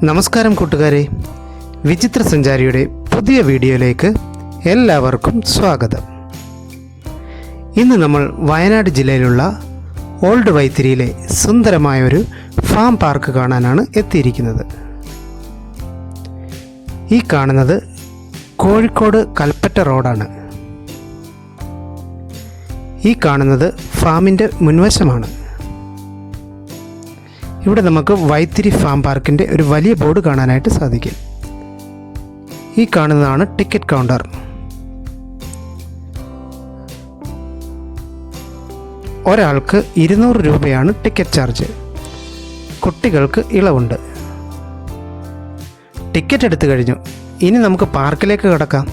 നമസ്കാരം കൂട്ടുകാരെ, വിചിത്ര സഞ്ചാരിയുടെ പുതിയ വീഡിയോയിലേക്ക് എല്ലാവർക്കും സ്വാഗതം. ഇന്ന് നമ്മൾ വയനാട് ജില്ലയിലുള്ള ഓൾഡ് വൈത്തിരിയിലെ സുന്ദരമായൊരു ഫാം പാർക്ക് കാണാനാണ് എത്തിയിരിക്കുന്നത്. ഈ കാണുന്നത് കോഴിക്കോട് കൽപ്പറ്റ റോഡാണ്. ഈ കാണുന്നത് ഫാമിൻ്റെ മുൻവശമാണ്. ഇവിടെ നമുക്ക് വൈത്തിരി ഫാം പാർക്കിൻ്റെ ഒരു വലിയ ബോർഡ് കാണാനായിട്ട് സാധിക്കും. ഈ കാണുന്നതാണ് ടിക്കറ്റ് കൗണ്ടർ. ഒരാൾക്ക് 200 രൂപയാണ് ടിക്കറ്റ് ചാർജ്. കുട്ടികൾക്ക് ഇളവുണ്ട്. ടിക്കറ്റ് എടുത്തു കഴിഞ്ഞു. ഇനി നമുക്ക് പാർക്കിലേക്ക് കടക്കാം.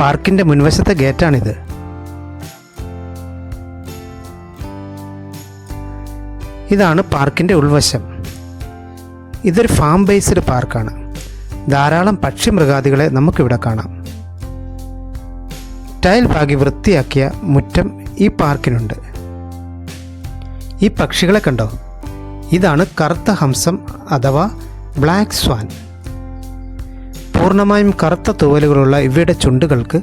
പാർക്കിൻ്റെ മുൻവശത്തെ ഗേറ്റാണിത്. ഇതാണ് പാർക്കിൻ്റെ ഉൾവശം. ഇതൊരു ഫാം ബേസ്ഡ് പാർക്കാണ്. ധാരാളം പക്ഷി മൃഗാദികളെ നമുക്കിവിടെ കാണാം. ടൈൽ പാകി വൃത്തിയാക്കിയ മുറ്റം ഈ പാർക്കിനുണ്ട്. ഈ പക്ഷികളെ കണ്ടോ? ഇതാണ് കറുത്ത ഹംസം അഥവാ ബ്ലാക്ക് സ്വാൻ. പൂർണ്ണമായും കറുത്ത തൂവലുകളുള്ള ഇവയുടെ ചുണ്ടുകൾക്ക്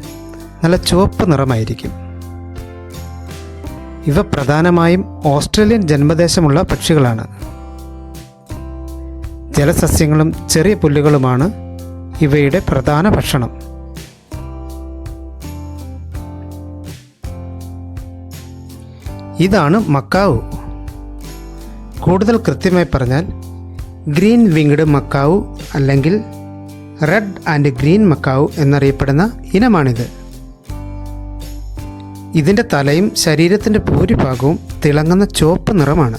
നല്ല ചുവപ്പ് നിറമായിരിക്കും. ഇവ പ്രധാനമായും ഓസ്ട്രേലിയൻ ജന്മദേശമുള്ള പക്ഷികളാണ്. ജലസസ്യങ്ങളും ചെറിയ പുല്ലുകളുമാണ് ഇവയുടെ പ്രധാന ഭക്ഷണം. ഇതാണ് മക്കാവു. കൂടുതൽ കൃത്യമായി പറഞ്ഞാൽ ഗ്രീൻ വിങ്ഡ് മക്കാവു അല്ലെങ്കിൽ റെഡ് ആൻഡ് ഗ്രീൻ മക്കാവു എന്നറിയപ്പെടുന്ന ഇനമാണിത്. ഇതിൻ്റെ തലയും ശരീരത്തിൻ്റെ ഭൂരിഭാഗവും തിളങ്ങുന്ന ചുവപ്പ് നിറമാണ്.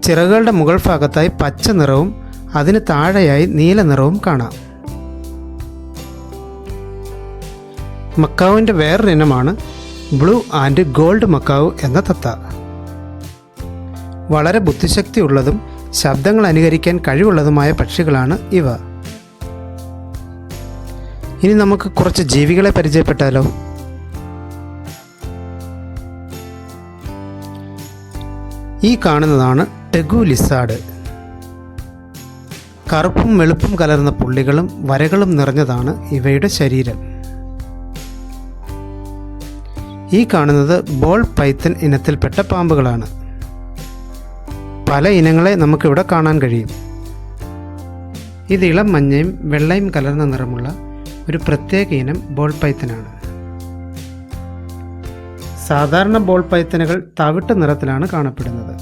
ചിറകുകളുടെ മുകൾ ഭാഗത്തായി പച്ച നിറവും അതിന് താഴെയായി നീല നിറവും കാണാം. മക്കാവുവിൻ്റെ വേറൊരു ഇനമാണ് ബ്ലൂ ആൻഡ് ഗോൾഡ് മക്കാവു എന്ന തത്ത. വളരെ ബുദ്ധിശക്തിയുള്ളതും ശബ്ദങ്ങൾ അനുകരിക്കാൻ കഴിവുള്ളതുമായ പക്ഷികളാണ് ഇവ. ഇനി നമുക്ക് കുറച്ച് ജീവികളെ പരിചയപ്പെട്ടാലോ? ഈ കാണുന്നതാണ് ടെഗു ലിസാർഡ്. കറുപ്പും വെളുപ്പും കലർന്ന പുള്ളികളും വരകളും നിറഞ്ഞതാണ് ഇവയുടെ ശരീരം. ഈ കാണുന്നത് ബോൾ പൈത്തൺ ഇനത്തിൽപ്പെട്ട പാമ്പുകളാണ്. പല ഇനങ്ങളെ നമുക്കിവിടെ കാണാൻ കഴിയും. ഇത് ഇളം മഞ്ഞയും വെള്ളയും കലർന്ന നിറമുള്ള ഒരു പ്രത്യേക ഇനം ബോൾ പൈത്തനാണ്. സാധാരണ ബോൾ പൈത്തനുകൾ തവിട്ട് നിറത്തിലാണ് കാണപ്പെടുന്നത്.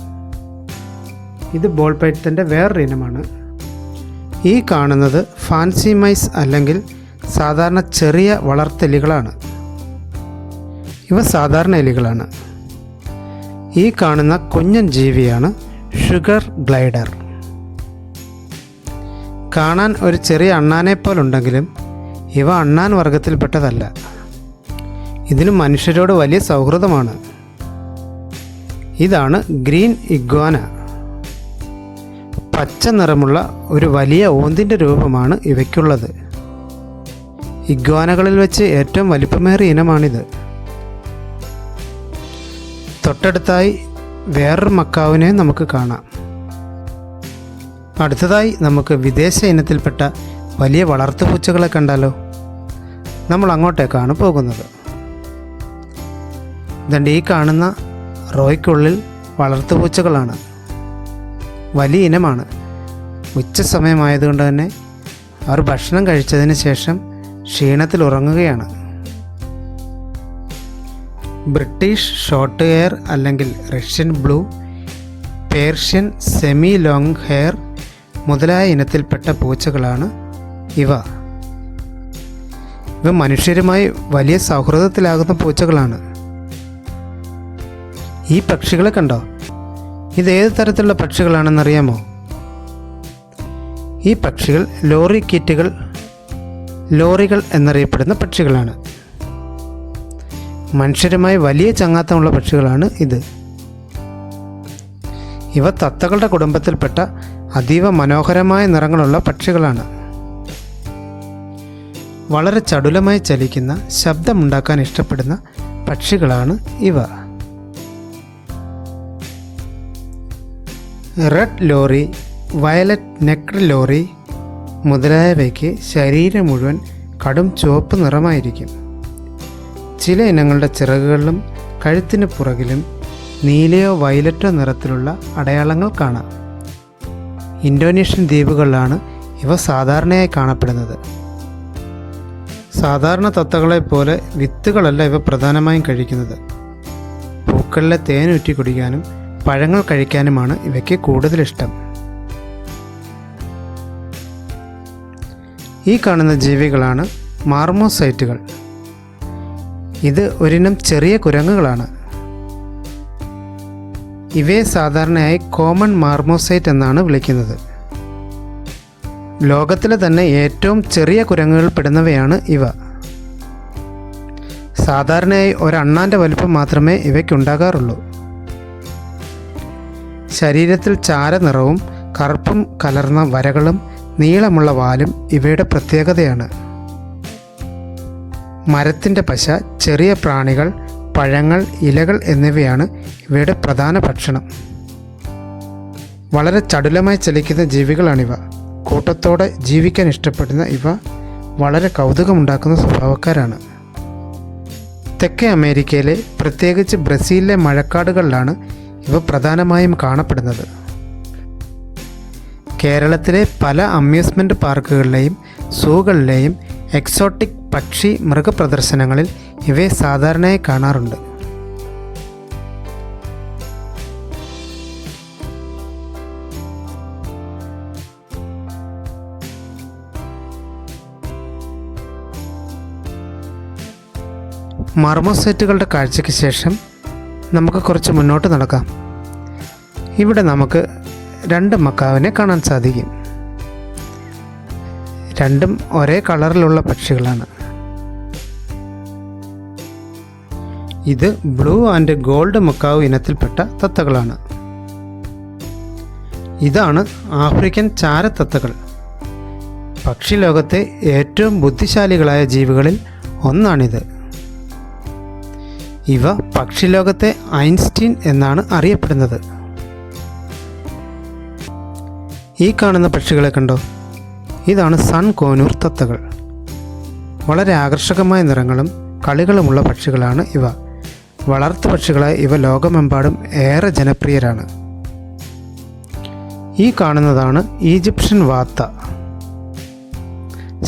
ഇത് ബോൾ പൈത്തൻ്റെ വേറൊരു ഇനമാണ്. ഈ കാണുന്നത് ഫാൻസി മൈസ് അല്ലെങ്കിൽ സാധാരണ ചെറിയ വളർത്തെലികളാണ്. ഇവ സാധാരണ എലികളാണ്. ഈ കാണുന്ന കുഞ്ഞൻ ജീവിയാണ് ഷുഗർ ഗ്ലൈഡർ. കാണാൻ ഒരു ചെറിയ അണ്ണാനെപ്പോലുണ്ടെങ്കിലും ഇവ അണ്ണാൻ വർഗത്തിൽപ്പെട്ടതല്ല. ഇതിന് മനുഷ്യരോട് വലിയ സൗഹൃദമാണ്. ഇതാണ് ഗ്രീൻ ഇഗ്വാന. പച്ച നിറമുള്ള ഒരു വലിയ ഓന്തിൻ്റെ രൂപമാണ് ഇവയ്ക്കുള്ളത്. ഇഗ്വാനകളിൽ വെച്ച് ഏറ്റവും വലിപ്പമേറിയ ഇനമാണിത്. തൊട്ടടുത്തായി വേറൊരു മക്കാവിനെ നമുക്ക് കാണാം. അടുത്തതായി നമുക്ക് വിദേശ ഇനത്തിൽപ്പെട്ട വലിയ വളർത്തുപൂച്ചകളെ കണ്ടാലോ? നമ്മൾ അങ്ങോട്ടേക്കാണ് പോകുന്നത്. ഇതുണ്ട്, ഈ കാണുന്ന റോയ്ക്കുള്ളിൽ വളർത്തുപൂച്ചകളാണ്. വലിയ ഇനമാണ്. ഉച്ച സമയമായതുകൊണ്ട് തന്നെ അവർ ഭക്ഷണം കഴിച്ചതിന് ശേഷം ക്ഷീണത്തിൽ ഉറങ്ങുകയാണ്. ബ്രിട്ടീഷ് ഷോർട്ട് ഹെയർ അല്ലെങ്കിൽ Russian blue, Persian semi long hair മുതലായ ഇനത്തിൽപ്പെട്ട പൂച്ചകളാണ് ഇവ. ഇവ മനുഷ്യരുമായി വലിയ സൗഹൃദത്തിലാകുന്ന പൂച്ചകളാണ്. ഈ പക്ഷികളെ കണ്ടോ? ഇതേത് തരത്തിലുള്ള പക്ഷികളാണെന്നറിയാമോ? ഈ പക്ഷികൾ ലോറികൾ എന്നറിയപ്പെടുന്ന പക്ഷികളാണ്. മനുഷ്യരുമായി വലിയ ചങ്ങാത്തമുള്ള പക്ഷികളാണ് ഇത്. ഇവ തത്തകളുടെ കുടുംബത്തിൽപ്പെട്ട അതീവ മനോഹരമായ നിറങ്ങളുള്ള പക്ഷികളാണ്. വളരെ ചടുലമായി ചലിക്കുന്ന ശബ്ദമുണ്ടാക്കാൻ ഇഷ്ടപ്പെടുന്ന പക്ഷികളാണ് ഇവ. Red lorry, violet necked lorry മുതലായവയ്ക്ക് ശരീരം മുഴുവൻ കടും ചുവപ്പ് നിറമായിരിക്കും. ചില ഇനങ്ങളുടെ ചിറകുകളിലും കഴുത്തിന് പുറകിലും നീലയോ വയലറ്റോ നിറത്തിലുള്ള അടയാളങ്ങൾ കാണാം. ഇന്തോനേഷ്യൻ ദ്വീപുകളിലാണ് ഇവ സാധാരണയായി കാണപ്പെടുന്നത്. സാധാരണ തത്തകളെപ്പോലെ വിത്തുകളല്ല ഇവ പ്രധാനമായും കഴിക്കുന്നത്. പൂക്കളിലെ തേനൂറ്റി കുടിക്കാനും പഴങ്ങൾ കഴിക്കാനുമാണ് ഇവയ്ക്ക് കൂടുതലിഷ്ടം. ഈ കാണുന്ന ജീവികളാണ് മാർമോസൈറ്റുകൾ. ഇത് ഒരിനം ചെറിയ കുരങ്ങുകളാണ്. ഇവയെ സാധാരണയായി കോമൺ മാർമോസൈറ്റ് എന്നാണ് വിളിക്കുന്നത്. ലോകത്തിലെ തന്നെ ഏറ്റവും ചെറിയ കുരങ്ങുകൾ പെടുന്നവയാണ് ഇവ. സാധാരണയായി ഒരണ്ണാൻ്റെ വലുപ്പം മാത്രമേ ഇവയ്ക്കുണ്ടാകാറുള്ളൂ. ശരീരത്തിൽ ചാരനിറവും കറുപ്പും കലർന്ന വരകളും നീളമുള്ള വാലും ഇവയുടെ പ്രത്യേകതയാണ്. മരത്തിൻ്റെ പശ, ചെറിയ പ്രാണികൾ, പഴങ്ങൾ, ഇലകൾ എന്നിവയാണ് ഇവയുടെ പ്രധാന ഭക്ഷണം. വളരെ ചടുലമായി ചലിക്കുന്ന ജീവികളാണിവ. കൂട്ടത്തോടെ ജീവിക്കാൻ ഇഷ്ടപ്പെടുന്ന ഇവ വളരെ കൗതുകമുണ്ടാക്കുന്ന സ്വഭാവക്കാരാണ്. തെക്കേ അമേരിക്കയിലെ, പ്രത്യേകിച്ച് ബ്രസീലിലെ മഴക്കാടുകളിലാണ് ഇവ പ്രധാനമായും കാണപ്പെടുന്നത്. കേരളത്തിലെ പല അമ്യൂസ്മെൻറ്റ് പാർക്കുകളിലെയും സൂകളിലെയും എക്സോട്ടിക് പക്ഷി മൃഗപ്രദർശനങ്ങളിൽ ഇവയെ സാധാരണയായി കാണാറുണ്ട്. മാർമോസൈറ്റുകളുടെ കാഴ്ചയ്ക്ക് ശേഷം നമുക്ക് കുറച്ച് മുന്നോട്ട് നടക്കാം. ഇവിടെ നമുക്ക് 2 മക്കാവിനെ കാണാൻ സാധിക്കും. രണ്ടും ഒരേ കളറിലുള്ള പക്ഷികളാണ്. ഇത് ബ്ലൂ ആൻഡ് ഗോൾഡ് മക്കാവ് ഇനത്തിൽപ്പെട്ട തത്തകളാണ്. ഇതാണ് ആഫ്രിക്കൻ ചാരത്തത്തകൾ. പക്ഷിലോകത്തെ ഏറ്റവും ബുദ്ധിശാലികളായ ജീവികളിൽ ഒന്നാണിത്. ഇവ പക്ഷിലോകത്തെ ഐൻസ്റ്റീൻ എന്നാണ് അറിയപ്പെടുന്നത്. ഈ കാണുന്ന പക്ഷികളെ കണ്ടോ? ഇതാണ് സൺ കോനൂർ തത്തകൾ. വളരെ ആകർഷകമായ നിറങ്ങളും കളികളുമുള്ള പക്ഷികളാണ് ഇവ. വളർത്തു പക്ഷികളായി ഇവ ലോകമെമ്പാടും ഏറെ ജനപ്രിയരാണ്. ഈ കാണുന്നതാണ് ഈജിപ്ഷ്യൻ വാത്ത.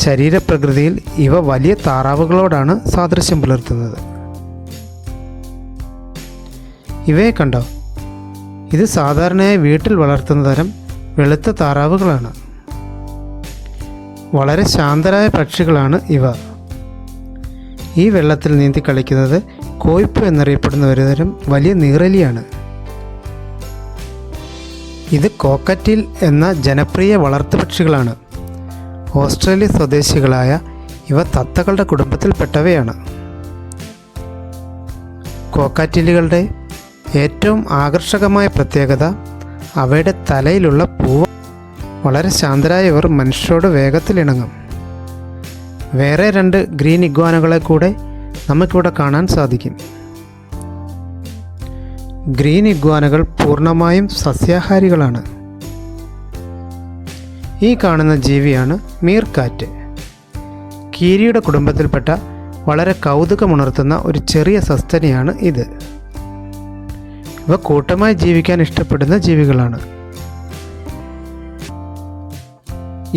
ശരീരപ്രകൃതിയിൽ ഇവ വലിയ താറാവുകളോടാണ് സാദൃശ്യം പുലർത്തുന്നത്. ഇവയെ കണ്ടോ? ഇത് സാധാരണയായി വീട്ടിൽ വളർത്തുന്ന തരം വെളുത്ത താറാവുകളാണ്. വളരെ ശാന്തരായ പക്ഷികളാണ് ഇവ. ഈ വെള്ളത്തിൽ നീന്തി കളിക്കുന്നത് കോയ്പ് എന്നറിയപ്പെടുന്ന ഒരുതരം വലിയ നീറലിയാണ്. ഇത് കോക്കറ്റിൽ എന്ന ജനപ്രിയ വളർത്തു പക്ഷികളാണ്. ഓസ്ട്രേലിയ സ്വദേശികളായ ഇവ തത്തകളുടെ കുടുംബത്തിൽപ്പെട്ടവയാണ്. കോക്കാറ്റിലുകളുടെ ഏറ്റവും ആകർഷകമായ പ്രത്യേകത അവയുടെ തലയിലുള്ള പൂവ്. വളരെ ശാന്തരായ ഇവർ മനുഷ്യരോട് വേഗത്തിലിണങ്ങും. വേറെ 2 ഗ്രീൻ ഇഗ്വാനകളെ കൂടെ നമുക്കിവിടെ കാണാൻ സാധിക്കും. ഗ്രീൻ ഇഗ്വാനകൾ പൂർണ്ണമായും സസ്യാഹാരികളാണ്. ഈ കാണുന്ന ജീവിയാണ് മീർക്കാറ്റ്. കീരിയുടെ കുടുംബത്തിൽപ്പെട്ട വളരെ കൗതുകമുണർത്തുന്ന ഒരു ചെറിയ സസ്തനിയാണ് ഇത്. ഇവ കൂട്ടമായി ജീവിക്കാൻ ഇഷ്ടപ്പെടുന്ന ജീവികളാണ്.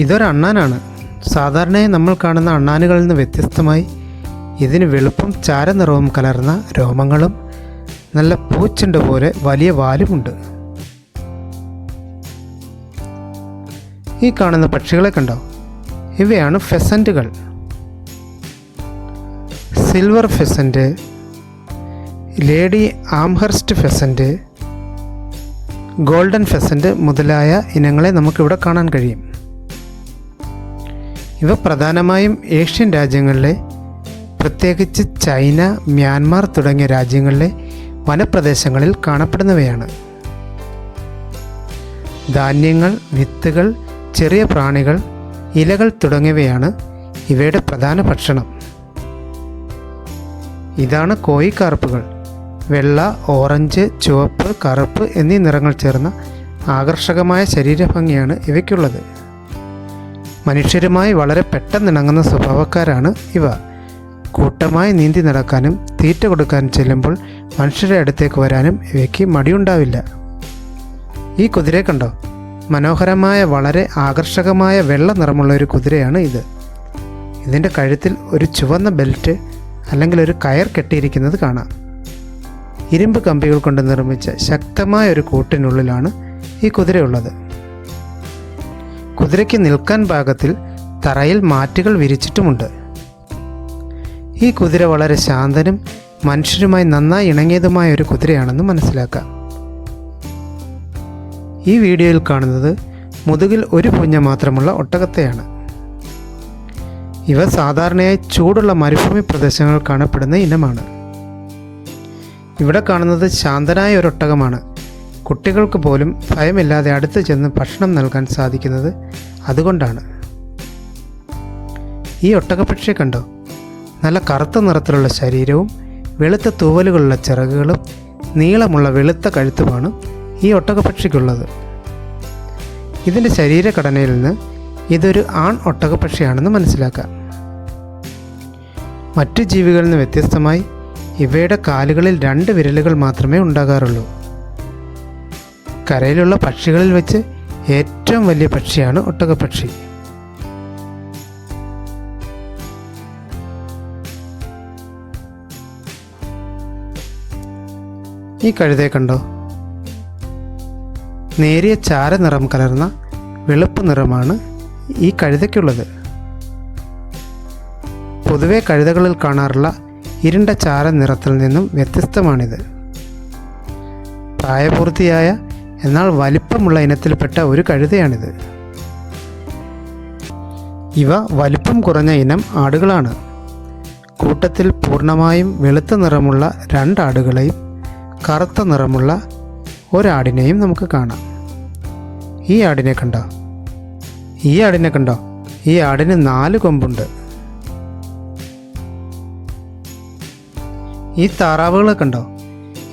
ഇതൊരു അണ്ണാനാണ്. സാധാരണയായി നമ്മൾ കാണുന്ന അണ്ണാനുകളിൽ നിന്ന് വ്യത്യസ്തമായി ഇതിന് വെളുപ്പും ചാരനിറവും കലർന്ന രോമങ്ങളും നല്ല പൂച്ചെണ്ട് പോലെ വലിയ വാലുമുണ്ട്. ഈ കാണുന്ന പക്ഷികളെ കണ്ടോ? ഇവയാണ് ഫെസൻറ്റുകൾ. Silver pheasant, lady Amherst pheasant, golden pheasant മുതലായ ഇനങ്ങളെ നമുക്കിവിടെ കാണാൻ കഴിയും. ഇവ പ്രധാനമായും ഏഷ്യൻ രാജ്യങ്ങളിലെ, പ്രത്യേകിച്ച് ചൈന, മ്യാൻമാർ തുടങ്ങിയ രാജ്യങ്ങളിലെ വനപ്രദേശങ്ങളിൽ കാണപ്പെടുന്നവയാണ്. ധാന്യങ്ങൾ, വിത്തുകൾ, ചെറിയ പ്രാണികൾ, ഇലകൾ തുടങ്ങിയവയാണ് ഇവയുടെ പ്രധാന ഭക്ഷണം. ഇതാണ് കോഴിക്കാർപ്പുകൾ. വെള്ള, ഓറഞ്ച്, ചുവപ്പ്, കറുപ്പ് എന്നീ നിറങ്ങൾ ചേർന്ന ആകർഷകമായ ശരീരഭംഗിയാണ് ഇവയ്ക്കുള്ളത്. മനുഷ്യരുമായി വളരെ പെട്ടെന്നിണങ്ങുന്ന സ്വഭാവക്കാരാണ് ഇവ. കൂട്ടമായി നീന്തി നടക്കാനും തീറ്റ കൊടുക്കാനും ചെല്ലുമ്പോൾ മനുഷ്യരുടെ അടുത്തേക്ക് വരാനും ഇവയ്ക്ക് മടിയുണ്ടാവില്ല. ഈ കുതിരയെ കണ്ടോ? മനോഹരമായ വളരെ ആകർഷകമായ വെള്ള നിറമുള്ള ഒരു കുതിരയാണ് ഇത്. ഇതിൻ്റെ കഴുത്തിൽ ഒരു ചുവന്ന ബെൽറ്റ് അല്ലെങ്കിൽ ഒരു കയർ കെട്ടിയിരിക്കുന്നത് കാണാം. ഇരുമ്പ് കമ്പികൾ കൊണ്ട് നിർമ്മിച്ച ശക്തമായ ഒരു കൂട്ടിനുള്ളിലാണ് ഈ കുതിരയുള്ളത്. കുതിരയ്ക്ക് നിൽക്കാൻ പാകത്തിൽ തറയിൽ മാറ്റുകൾ വിരിച്ചിട്ടുമുണ്ട്. ഈ കുതിര വളരെ ശാന്തനും മനുഷ്യരുമായി നന്നായി ഇണങ്ങിയതുമായ ഒരു കുതിരയാണെന്ന് മനസ്സിലാക്കാം. ഈ വീഡിയോയിൽ കാണുന്നത് മുതുകിൽ ഒരു പൂഞ്ഞ മാത്രമുള്ള ഒട്ടകത്തെയാണ്. ഇവ സാധാരണയായി ചൂടുള്ള മരുഭൂമി പ്രദേശങ്ങളിൽ കാണപ്പെടുന്ന ഇനമാണ്. ഇവിടെ കാണുന്നത് ശാന്തനായ ഒരു ഒട്ടകമാണ്. കുട്ടികൾക്ക് പോലും ഭയമില്ലാതെ അടുത്ത് ചെന്ന് ഭക്ഷണം നൽകാൻ സാധിക്കുന്നത് അതുകൊണ്ടാണ്. ഈ ഒട്ടകപ്പക്ഷിയെ കണ്ടോ? നല്ല കറുത്ത നിറത്തിലുള്ള ശരീരവും വെളുത്ത തൂവലുകളുള്ള ചിറകുകളും നീളമുള്ള വെളുത്ത കഴുത്തുമാണ് ഈ ഒട്ടകപ്പക്ഷിക്കുള്ളത്. ഇതിൻ്റെ ശരീരഘടനയിൽ നിന്ന് ഇതൊരു ആൺ ഒട്ടകപ്പക്ഷിയാണെന്ന് മനസ്സിലാക്കാം. മറ്റു ജീവികളിൽ നിന്ന് വ്യത്യസ്തമായി ഇവയുടെ കാലുകളിൽ 2 വിരലുകൾ മാത്രമേ ഉണ്ടാകാറുള്ളൂ. കരയിലുള്ള പക്ഷികളിൽ വെച്ച് ഏറ്റവും വലിയ പക്ഷിയാണ് ഒട്ടകപ്പക്ഷി. ഈ കഴുതയെ കണ്ടോ? നേരിയ ചാരനിറം കലർന്ന വെളുപ്പ് നിറമാണ് ഈ കഴുതയ്ക്കുള്ളത്. പൊതുവെ കഴുതകളിൽ കാണാറുള്ള ഇരുണ്ട ചാര നിറത്തിൽ നിന്നും വ്യത്യസ്തമാണിത്. പ്രായപൂർത്തിയായ എന്നാൽ വലിപ്പമുള്ള ഇനത്തിൽപ്പെട്ട ഒരു കഴുതയാണിത്. ഇവ വലിപ്പം കുറഞ്ഞ ഇനം ആടുകളാണ്. കൂട്ടത്തിൽ പൂർണ്ണമായും വെളുത്ത നിറമുള്ള 2 ആടുകളെയും കറുത്ത നിറമുള്ള ഒരാടിനെയും നമുക്ക് കാണാം. ഈ ആടിനെ കണ്ടോ? ഈ ആടിന് 4 കൊമ്പുണ്ട്. ഈ താറാവുകളെ കണ്ടോ?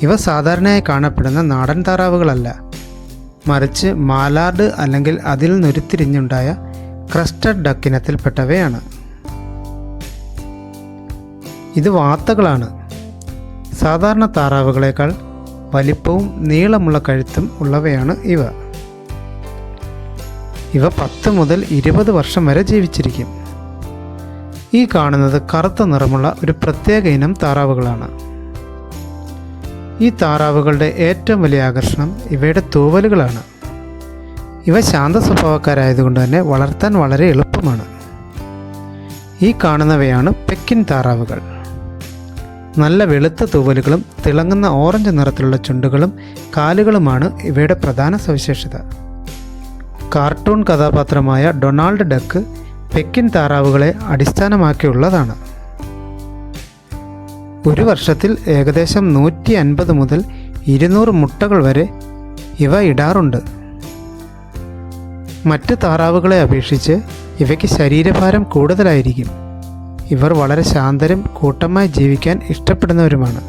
ഇവ സാധാരണയായി കാണപ്പെടുന്ന നാടൻ താറാവുകളല്ല, മറിച്ച് മാലാർഡ് അല്ലെങ്കിൽ അതിൽ നിന്നുരുത്തിരിഞ്ഞുണ്ടായ ക്രസ്റ്റഡ് ഡക്ക് ഇനത്തിൽപ്പെട്ടവയാണ്. ഇത് വാത്തകളാണ്. സാധാരണ താറാവുകളേക്കാൾ വലിപ്പവും നീളമുള്ള കഴുത്തും ഉള്ളവയാണ് ഇവ. ഇവ 10 മുതൽ 20 വർഷം വരെ ജീവിച്ചിരിക്കും. ഈ കാണുന്നത് കറുത്ത നിറമുള്ള ഒരു പ്രത്യേക ഇനം താറാവുകളാണ്. ഈ താറാവുകളുടെ ഏറ്റവും വലിയ ആകർഷണം ഇവയുടെ തൂവലുകളാണ്. ഇവ ശാന്ത സ്വഭാവക്കാരായതുകൊണ്ട് തന്നെ വളർത്താൻ വളരെ എളുപ്പമാണ്. ഈ കാണുന്നവയാണ് പെക്കിൻ താറാവുകൾ. നല്ല വെളുത്ത തൂവലുകളും തിളങ്ങുന്ന ഓറഞ്ച് നിറത്തിലുള്ള ചുണ്ടുകളും കാലുകളുമാണ് ഇവയുടെ പ്രധാന സവിശേഷത. കാർട്ടൂൺ കഥാപാത്രമായ ഡൊണാൾഡ് ഡക്ക് പെക്കിൻ താറാവുകളെ അടിസ്ഥാനമാക്കിയുള്ളതാണ്. ഒരു വർഷത്തിൽ ഏകദേശം 150 മുതൽ 200 മുട്ടകൾ വരെ ഇവ ഇടാറുണ്ട്. മറ്റ് താറാവുകളെ അപേക്ഷിച്ച് ഇവയ്ക്ക് ശരീരഭാരം കൂടുതലായിരിക്കും. ഇവർ വളരെ ശാന്തരും കൂട്ടമായി ജീവിക്കാൻ ഇഷ്ടപ്പെടുന്നവരുമാണ്.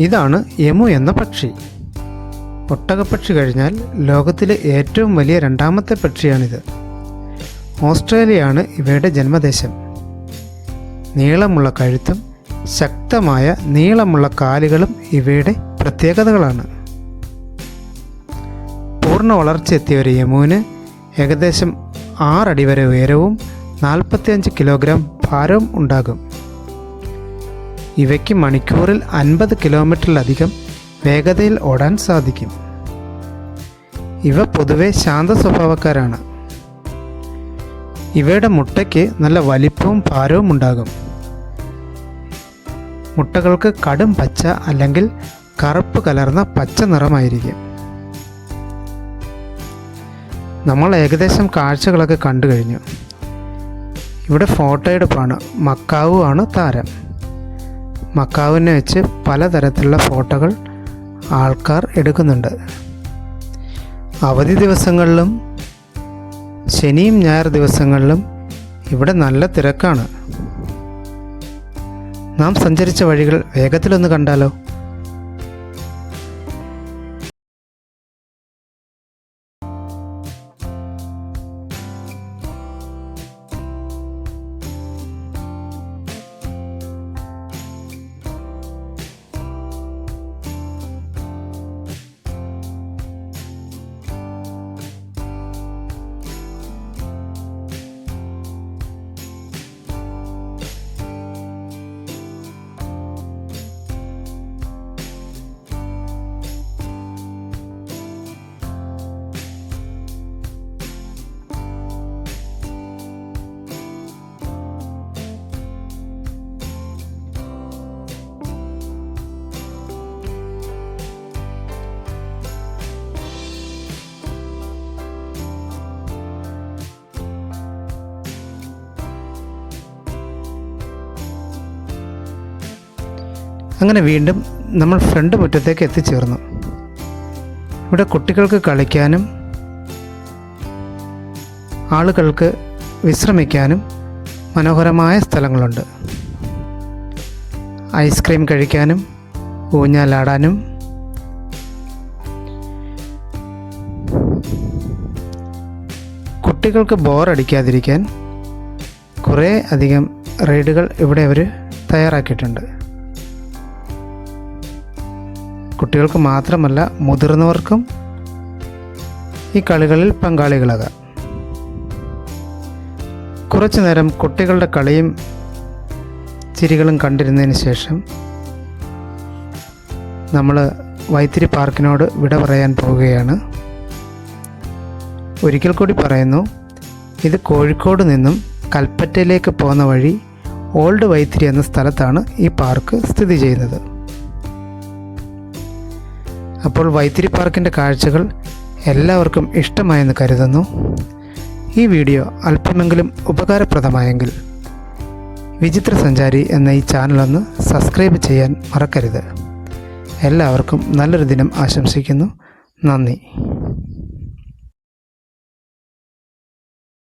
ഇതാണ് എമു എന്ന പക്ഷി. ഒട്ടകപ്പക്ഷി കഴിഞ്ഞാൽ ലോകത്തിലെ ഏറ്റവും വലിയ 2ാമത്തെ പക്ഷിയാണിത്. ഓസ്ട്രേലിയയാണ് ഇവയുടെ ജന്മദേശം. നീളമുള്ള കഴുത്തും ശക്തമായ നീളമുള്ള കാലുകളും ഇവയുടെ പ്രത്യേകതകളാണ്. പൂർണ്ണ വളർച്ചയെത്തിയ ഒരു എമുവിന് ഏകദേശം 6 അടി വരെ ഉയരവും 45 കിലോഗ്രാം ഭാരവും ഉണ്ടാകും. ഇവയ്ക്ക് മണിക്കൂറിൽ 50 കിലോമീറ്ററിലധികം വേഗതയിൽ ഓടാൻ സാധിക്കും. ഇവ പൊതുവെ ശാന്ത സ്വഭാവക്കാരാണ്. ഇവയുടെ മുട്ടയ്ക്ക് നല്ല വലിപ്പവും ഭാരവും ഉണ്ടാകും. മുട്ടകൾക്ക് കടും പച്ച അല്ലെങ്കിൽ കറുപ്പ് കലർന്ന പച്ച നിറമായിരിക്കും. നമ്മൾ ഏകദേശം കാഴ്ചകളൊക്കെ കണ്ടു കഴിഞ്ഞു. ഇവിടെ ഫോട്ടോ എടുപ്പാണ്. മക്കാവു ആണ് താരം. മക്കാവിനെ വെച്ച് പലതരത്തിലുള്ള ഫോട്ടോകൾ ആൾക്കാർ എടുക്കുന്നുണ്ട്. അവധി ദിവസങ്ങളിലും ശനിയും ഞായർ ദിവസങ്ങളിലും ഇവിടെ നല്ല തിരക്കാണ്. നാം സഞ്ചരിച്ച വഴികൾ വേഗത്തിലൊന്ന് കണ്ടാലോ? അങ്ങനെ വീണ്ടും നമ്മൾ ഫ്രണ്ട് മുറ്റത്തേക്ക് എത്തിച്ചേർന്നു. ഇവിടെ കുട്ടികൾക്ക് കളിക്കാനും ആളുകൾക്ക് വിശ്രമിക്കാനും മനോഹരമായ സ്ഥലങ്ങളുണ്ട്. ഐസ്ക്രീം കഴിക്കാനും ഊഞ്ഞാലാടാനും കുട്ടികൾക്ക് ബോറടിക്കാതിരിക്കാൻ കുറേ അധികം റൈഡുകൾ ഇവിടെ അവർ തയ്യാറാക്കിയിട്ടുണ്ട്. കുട്ടികൾക്ക് മാത്രമല്ല, മുതിർന്നവർക്കും ഈ കളികളിൽ പങ്കാളികളാകാം. കുറച്ചു നേരം കുട്ടികളുടെ കളിയും ചിരികളും കണ്ടിരുന്നതിന് ശേഷം നമ്മൾ വൈത്തിരി പാർക്കിനോട് വിട പറയാൻ പോവുകയാണ്. ഒരിക്കൽ കൂടി പറയുന്നു, ഇത് കോഴിക്കോട് നിന്നും കൽപ്പറ്റയിലേക്ക് പോകുന്ന വഴി ഓൾഡ് വൈത്തിരി എന്ന സ്ഥലത്താണ് ഈ പാർക്ക് സ്ഥിതി ചെയ്യുന്നത്. അപ്പോൾ വൈത്തിരി പാർക്കിൻ്റെ കാഴ്ചകൾ എല്ലാവർക്കും ഇഷ്ടമായെന്ന് കരുതുന്നു. ഈ വീഡിയോ അല്പമെങ്കിലും ഉപകാരപ്രദമായെങ്കിൽ വിചിത്ര സഞ്ചാരി എന്ന ഈ ചാനലൊന്ന് സബ്സ്ക്രൈബ് ചെയ്യാൻ മറക്കരുത്. എല്ലാവർക്കും നല്ലൊരു ദിനം ആശംസിക്കുന്നു. നന്ദി.